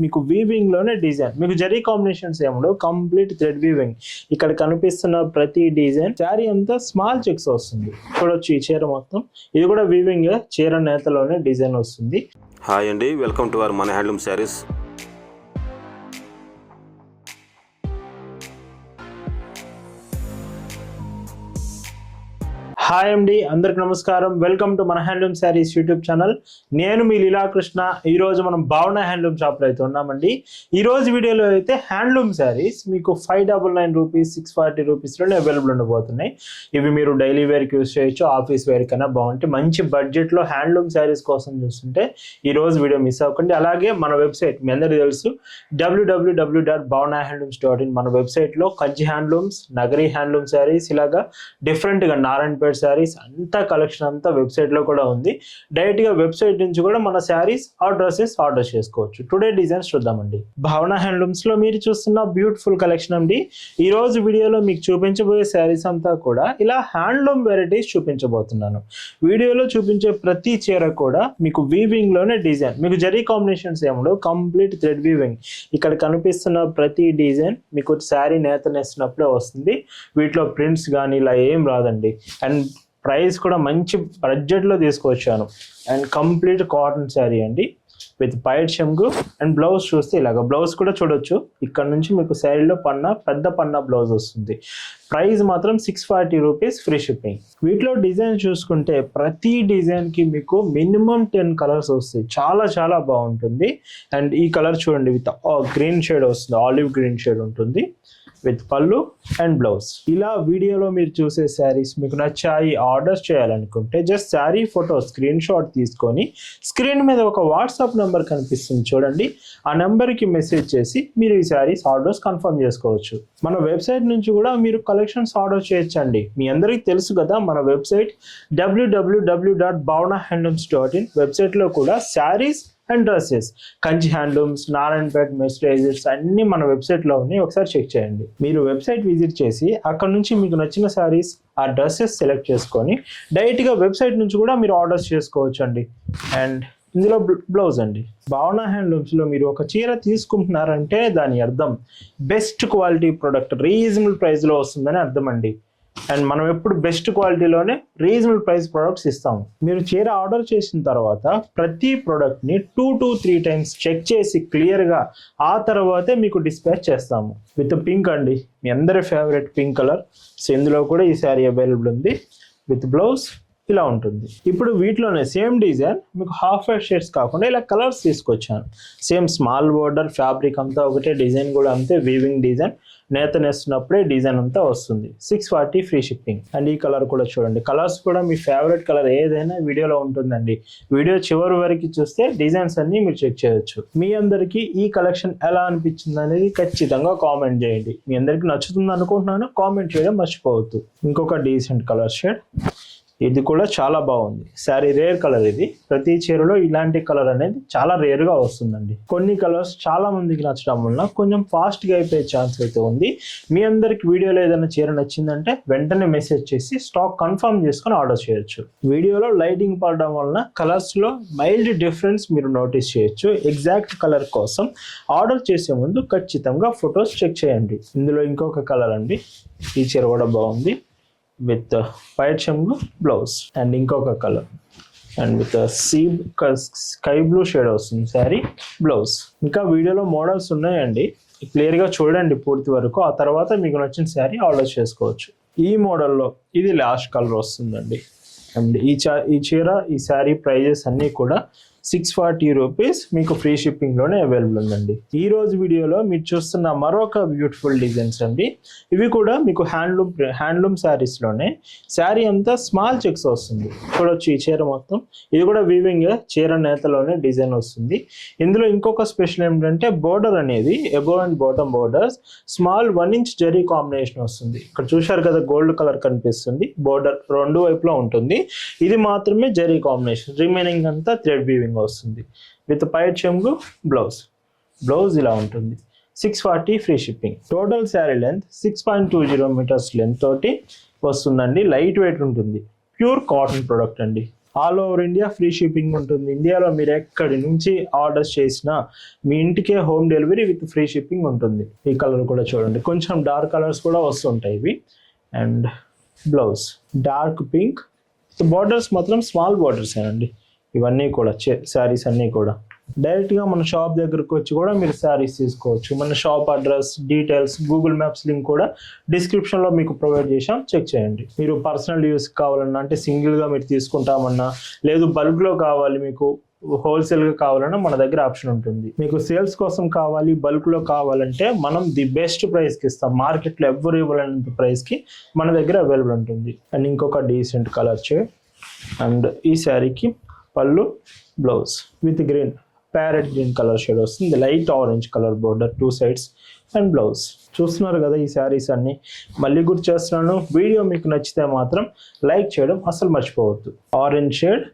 మీకు వీవింగ్ లోనే డిజైన్, మీకు జరీ కాంబినేషన్స్ ఏముండవు, కంప్లీట్ థ్రెడ్ వీవింగ్. ఇక్కడ కనిపిస్తున్న ప్రతి డిజైన్ శారీ అంతా స్మాల్ చెక్స్ వస్తుంది. చూడొచ్చు ఈ చీర మొత్తం ఇది కూడా వీవింగ్, చీర నేతలోనే డిజైన్ వస్తుంది. హాయ్ అండి, వెల్కమ్ టు అవర్ మన హ్యాండ్లూమ్ శారీస్. హాయ్ అండి, అందరికి నమస్కారం. వెల్కమ్ టు మన హ్యాండ్లూమ్ శారీస్ యూట్యూబ్ ఛానల్. నేను మీ లీలాకృష్ణ. ఈరోజు మనం భావన హ్యాండ్లూమ్ షాప్లో అయితే ఉన్నామండి. ఈరోజు వీడియోలో అయితే హ్యాండ్లూమ్ శారీస్ మీకు 599 రూపీస్, 640 రూపీస్లోనే అవైలబుల్ ఉండబోతున్నాయి. ఇవి మీరు డైలీ వేర్కి యూస్ చేయొచ్చు, ఆఫీస్ వేర్ కన్నా బాగుంటాయి. మంచి బడ్జెట్లో హ్యాండ్లూమ్ శారీస్ కోసం చూస్తుంటే ఈరోజు వీడియో మిస్ అవ్వకండి. అలాగే మన వెబ్సైట్ మీ అందరికీ తెలుసు, www.bhavanahandlooms.in. మన వెబ్సైట్లో కంచి హ్యాండ్లూమ్స్, నగరీ హ్యాండ్లూమ్ శారీస్, ఇలాగా డిఫరెంట్గా నారాయణపేట శారీస్ అంతా కలెక్షన్ అంతా వెబ్సైట్ లో కూడా ఉంది. డైరెక్ట్ గా వెబ్సైట్ నుంచి కూడా మన శారీస్ ఆర్ డ్రెస్సెస్ ఆర్డర్ చేసుకోవచ్చు. టుడే డిజైన్స్ చూద్దామండి. భావన హ్యాండ్లూమ్స్ లో మీరు చూస్తున్న బ్యూటిఫుల్ కలెక్షన్ అండి. ఈ రోజు వీడియోలో మీకు చూపించబోయే శారీస్ అంతా కూడా ఇలా హ్యాండ్లూమ్ వెరైటీస్ చూపించబోతున్నాను. వీడియోలో చూపించే ప్రతి చీర కూడా మీకు వీవింగ్ లోనే డిజైన్, మీకు జరీ కాంబినేషన్స్ ఏముండవు, కంప్లీట్ థ్రెడ్ వీవింగ్. ఇక్కడ కనిపిస్తున్న ప్రతి డిజైన్ మీకు శారీ నేతనేసినప్పుడే వస్తుంది. వీటిలో ప్రింట్స్ కానీ ఇలా ఏం రాదండి. అండ్ ప్రైస్ కూడా మంచి బడ్జెట్లో తీసుకొచ్చాను. అండ్ కంప్లీట్ కాటన్ శారీ అండి విత్ పైట్ షెమ్గు. అండ్ బ్లౌజ్ చూస్తే ఇలాగ బ్లౌజ్ కూడా చూడొచ్చు. ఇక్కడ నుంచి మీకు శారీలో పెద్ద పన్నా బ్లౌజ్ వస్తుంది. ప్రైస్ మాత్రం 640 రూపీస్, ఫ్రీ షిప్పింగ్. వీటిలో డిజైన్ చూసుకుంటే ప్రతి డిజైన్కి మీకు మినిమం 10 కలర్స్ వస్తాయి. చాలా చాలా బాగుంటుంది. అండ్ ఈ కలర్ చూడండి, విత్ గ్రీన్ షేడ్ వస్తుంది, ఆలివ్ గ్రీన్ షేడ్ ఉంటుంది విత్ పళ్ళు అండ్ బ్లౌజ్. ఇలా వీడియోలో మీరు చూసే శారీస్ మీకు నచ్చాయి, ఆర్డర్స్ చేయాలనుకుంటే just sari photo screen shot తీసుకొని స్క్రీన్ మీద ఒక వాట్సాప్ నెంబర్ కనిపిస్తుంది చూడండి, ఆ నెంబర్కి మెసేజ్ చేసి మీరు ఈ శారీస్ ఆర్డర్స్ కన్ఫర్మ్ చేసుకోవచ్చు. మన వెబ్సైట్ నుంచి కూడా మీరు కలెక్షన్స్ ఆర్డర్ చేయొచ్చండి. మీ అందరికీ తెలుసు కదా మన వెబ్సైట్ www.bhavanahandlooms.in. వెబ్సైట్లో కూడా saris and dresses, Kanchi handlooms, Narayanpet మెస్టరైజర్స్ అన్ని మన వెబ్సైట్లో ఉన్నాయి. ఒకసారి చెక్ చేయండి. మీరు వెబ్సైట్ విజిట్ చేసి అక్కడ నుంచి మీకు నచ్చిన శారీస్ ఆ డ్రెస్సెస్ సెలెక్ట్ చేసుకొని డైరెక్ట్గా వెబ్సైట్ నుంచి కూడా మీరు ఆర్డర్స్ చేసుకోవచ్చు అండి. అండ్ ఇందులో బ్లౌజ్ అండి. భావన హ్యాండ్లూమ్స్లో మీరు ఒక చీర తీసుకుంటున్నారంటే దాని అర్థం బెస్ట్ క్వాలిటీ ప్రోడక్ట్ రీజనబుల్ ప్రైస్లో వస్తుందని అర్థం అండి. అండ్ మనం ఎప్పుడు బెస్ట్ క్వాలిటీలోనే రీజనబుల్ ప్రైస్ ప్రొడక్ట్స్ ఇస్తాము. మీరు చీర ఆర్డర్ చేసిన తర్వాత ప్రతి ప్రోడక్ట్ని 2 to 3 టైమ్స్ చెక్ చేసి క్లియర్గా ఆ తర్వాతే మీకు డిస్పాచ్ చేస్తాము. విత్ పింక్ అండి, మీ అందరి ఫేవరెట్ పింక్ కలర్. సో ఇందులో కూడా ఈ శారీ అవైలబుల్ ఉంది విత్ బ్లౌజ్. ఇలా ఉంటుంది. ఇప్పుడు వీటిలోనే సేమ్ డిజైన్ మీకు హాఫ్ వైట్ షేడ్స్ కాకుండా ఇలా కలర్స్ తీసుకొచ్చాను. సేమ్ స్మాల్ బోర్డర్, ఫ్యాబ్రిక్ అంతా ఒకటే, డిజైన్ కూడా అంతే, వీవింగ్ డిజైన్. నేతనేస్తున్నప్పుడే డిజైన్ అంతా వస్తుంది. 640 ఫ్రీ షిప్పింగ్. అండ్ ఈ కలర్ కూడా చూడండి. కలర్స్ కూడా మీ ఫేవరెట్ కలర్ ఏదైనా వీడియోలో ఉంటుందండి. వీడియో చివరి వరకు చూస్తే డిజైన్స్ అన్ని మీరు చెక్ చేయొచ్చు. మీ అందరికీ ఈ కలెక్షన్ ఎలా అనిపించింది అనేది ఖచ్చితంగా కామెంట్ చేయండి. మీ అందరికీ నచ్చుతుంది అనుకుంటున్నాను. కామెంట్ చేయడం మర్చిపోవద్దు. ఇంకొక డీసెంట్ కలర్ షేడ్, ఇది కూడా చాలా బాగుంది. శారీ రేర్ కలర్ ఇది. ప్రతి చీరలో ఇలాంటి కలర్ అనేది చాలా రేర్గా వస్తుందండి. కొన్ని కలర్స్ చాలా మందికి నచ్చడం వలన కొంచెం ఫాస్ట్గా అయిపోయే ఛాన్స్ అయితే ఉంది. మీ అందరికి వీడియోలో ఏదైనా చీర నచ్చిందంటే వెంటనే మెసేజ్ చేసి స్టాక్ కన్ఫర్మ్ చేసుకొని ఆర్డర్ చేయొచ్చు. వీడియోలో లైటింగ్ పడడం వలన కలర్స్లో మైల్డ్ డిఫరెన్స్ మీరు నోటీస్ చేయొచ్చు. ఎగ్జాక్ట్ కలర్ కోసం ఆర్డర్ చేసే ముందు ఖచ్చితంగా ఫొటోస్ చెక్ చేయండి. ఇందులో ఇంకొక కలర్ అండి. ఈ చీర కూడా బాగుంది విత్ వైట్ షెమ్గు బ్లౌజ్. అండ్ ఇంకొక colour and with sky blue shade వస్తుంది శారీ, బ్లౌజ్. ఇంకా వీడియోలో మోడల్స్ ఉన్నాయండి, క్లియర్గా చూడండి పూర్తి వరకు. ఆ తర్వాత మీకు నచ్చిన శారీ ఆర్డర్ చేసుకోవచ్చు. ఈ మోడల్లో ఇది లాస్ట్ కలర్ వస్తుందండి. అండ్ ఈ చీర, ఈ శారీ ప్రైజెస్ అన్నీ కూడా 640 రూపీస్ మీకు ఫ్రీ షిప్పింగ్లోనే అవైలబుల్ ఉందండి. ఈ రోజు వీడియోలో మీరు చూస్తున్న మరొక బ్యూటిఫుల్ డిజైన్స్ అండి. ఇవి కూడా మీకు హ్యాండ్లూమ్ శారీస్లోనే శారీ అంతా స్మాల్ చెక్స్ వస్తుంది. చూడొచ్చు ఈ చీర మొత్తం ఇది కూడా వీవింగ్, చీర నేతలోనే డిజైన్ వస్తుంది. ఇందులో ఇంకొక స్పెషల్ ఏంటంటే బోర్డర్ అనేది above and bottom borders small 1 inch zari combination వస్తుంది. ఇక్కడ చూశారు కదా, గోల్డ్ కలర్ కనిపిస్తుంది. బోర్డర్ రెండు వైపులా ఉంటుంది. ఇది మాత్రమే జరీ కాంబినేషన్, రిమైనింగ్ అంతా థ్రెడ్ వీవింగ్ వస్తుంది విత్ పైట్ షెమ్గు బ్లౌజ్. బ్లౌజ్ ఇలా ఉంటుంది. 640 free shipping. Total sari length 6.20 meters length తోటి వస్తుందండి. లైట్ వెయిట్ ఉంటుంది. ప్యూర్ కాటన్ ప్రొడక్ట్ అండి. All over India free shipping ఉంటుంది. ఇండియాలో మీరు ఎక్కడి నుంచి ఆర్డర్స్ చేసినా మీ ఇంటికే home delivery with free shipping ఉంటుంది. ఈ కలర్ కూడా చూడండి, కొంచెం డార్క్ కలర్స్ కూడా వస్తుంటాయి ఇవి. And blouse dark pink, borders మాత్రం స్మాల్ బార్డర్స్ అండి ఇవన్నీ కూడా. శారీస్ అన్నీ కూడా డైరెక్ట్గా మన షాప్ దగ్గరకు వచ్చి కూడా మీరు శారీస్ తీసుకోవచ్చు. మన shop address, details, Google maps link కూడా డిస్క్రిప్షన్లో మీకు ప్రొవైడ్ చేసాం, చెక్ చేయండి. మీరు పర్సనల్ యూస్ కావాలన్నా, అంటే సింగిల్గా మీరు తీసుకుంటామన్నా, లేదు బల్క్లో కావాలి మీకు, హోల్సేల్గా కావాలన్నా మన దగ్గర ఆప్షన్ ఉంటుంది. మీకు సేల్స్ కోసం కావాలి, బల్క్లో కావాలంటే మనం ది బెస్ట్ ప్రైస్కి ఇస్తాం. మార్కెట్లో ఎవ్వరు ఇవ్వలేనంత ప్రైస్కి మన దగ్గర అవైలబుల్ ఉంటుంది. అండ్ ఇంకొక డీసెంట్ కలర్ షేడ్. అండ్ ఈ శారీకి పళ్ళు, blouse with green, parrot green colour shade వస్తుంది. Light orange colour border 2 sides and blouse. చూస్తున్నారు కదా ఈ శారీస్ అన్ని. మళ్ళీ గుర్తు చేస్తున్నాను, వీడియో మీకు నచ్చితే మాత్రం లైక్ చేయడం అసలు మర్చిపోవద్దు. ఆరెంజ్ షేడ్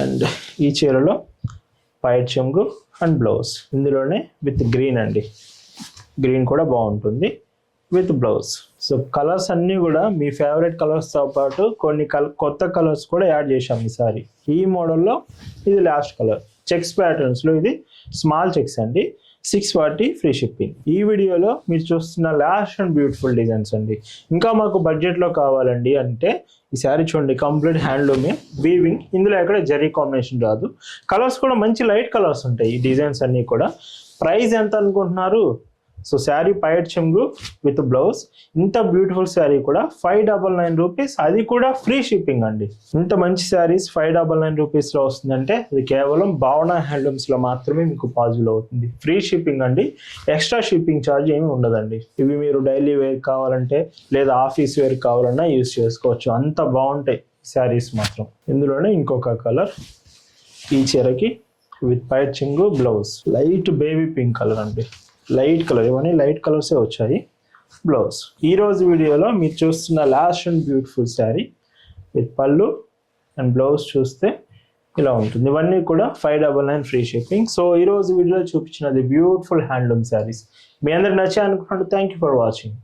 అండ్ ఈ చీరలో వైట్ చెంగు అండ్ బ్లౌజ్, ఇందులోనే విత్ గ్రీన్ అండి. గ్రీన్ కూడా బాగుంటుంది విత్ బ్లౌజ్. సో కలర్స్ అన్నీ కూడా మీ ఫేవరెట్ కలర్స్తో పాటు కొన్ని కొత్త కలర్స్ కూడా యాడ్ చేశాం ఈసారి. ఈ మోడల్లో ఇది లాస్ట్ కలర్, చెక్స్ ప్యాటర్న్స్లో ఇది స్మాల్ చెక్స్ అండి. 640 ఫ్రీ షిప్పింగ్. ఈ వీడియోలో మీరు చూస్తున్న లాస్ట్ అండ్ బ్యూటిఫుల్ డిజైన్స్ అండి. ఇంకా మాకు బడ్జెట్లో కావాలండి అంటే ఈ శారీ చూడండి, కంప్లీట్ హ్యాండ్లూమే, వీవింగ్, ఇందులో ఎక్కడ జరీ కాంబినేషన్ రాదు. కలర్స్ కూడా మంచి లైట్ కలర్స్ ఉంటాయి ఈ డిజైన్స్ అన్నీ కూడా. ప్రైస్ ఎంత అనుకుంటున్నారు? సో శారీ పైట్ చెంగు విత్ బ్లౌజ్, ఇంత బ్యూటిఫుల్ శారీ కూడా 599 రూపీస్, అది కూడా ఫ్రీ షిప్పింగ్ అండి. ఇంత మంచి శారీస్ 599 రూపీస్లో వస్తుందంటే అది కేవలం భావన హ్యాండ్లూమ్స్లో మాత్రమే మీకు పాసిబుల్ అవుతుంది. ఫ్రీ షిప్పింగ్ అండి, ఎక్స్ట్రా షిప్పింగ్ ఛార్జ్ ఏమి ఉండదండి. ఇవి మీరు డైలీ వేర్ కావాలంటే లేదా ఆఫీస్ వేర్ కావాలన్నా యూజ్ చేసుకోవచ్చు, అంత బాగుంటాయి శారీస్ మాత్రం. ఇందులోనే ఇంకొక కలర్, ఈ చీరకి విత్ పైట్ చెంగు blouse, light baby pink colour అండి. లైట్ కలర్, ఇవన్నీ లైట్ కలర్సే వచ్చాయి. బ్లౌజ్. ఈరోజు వీడియోలో మీరు చూస్తున్న last and beautiful sari with పళ్ళు అండ్ బ్లౌజ్ చూస్తే ఇలా ఉంటుంది. ఇవన్నీ కూడా 599 ఫ్రీ షిప్పింగ్. సో ఈరోజు వీడియోలో చూపించినది బ్యూటిఫుల్ హ్యాండ్లూమ్ శారీస్. మీ అందరికి నచ్చాయి అనుకుంటున్నాను. Thank you for watching.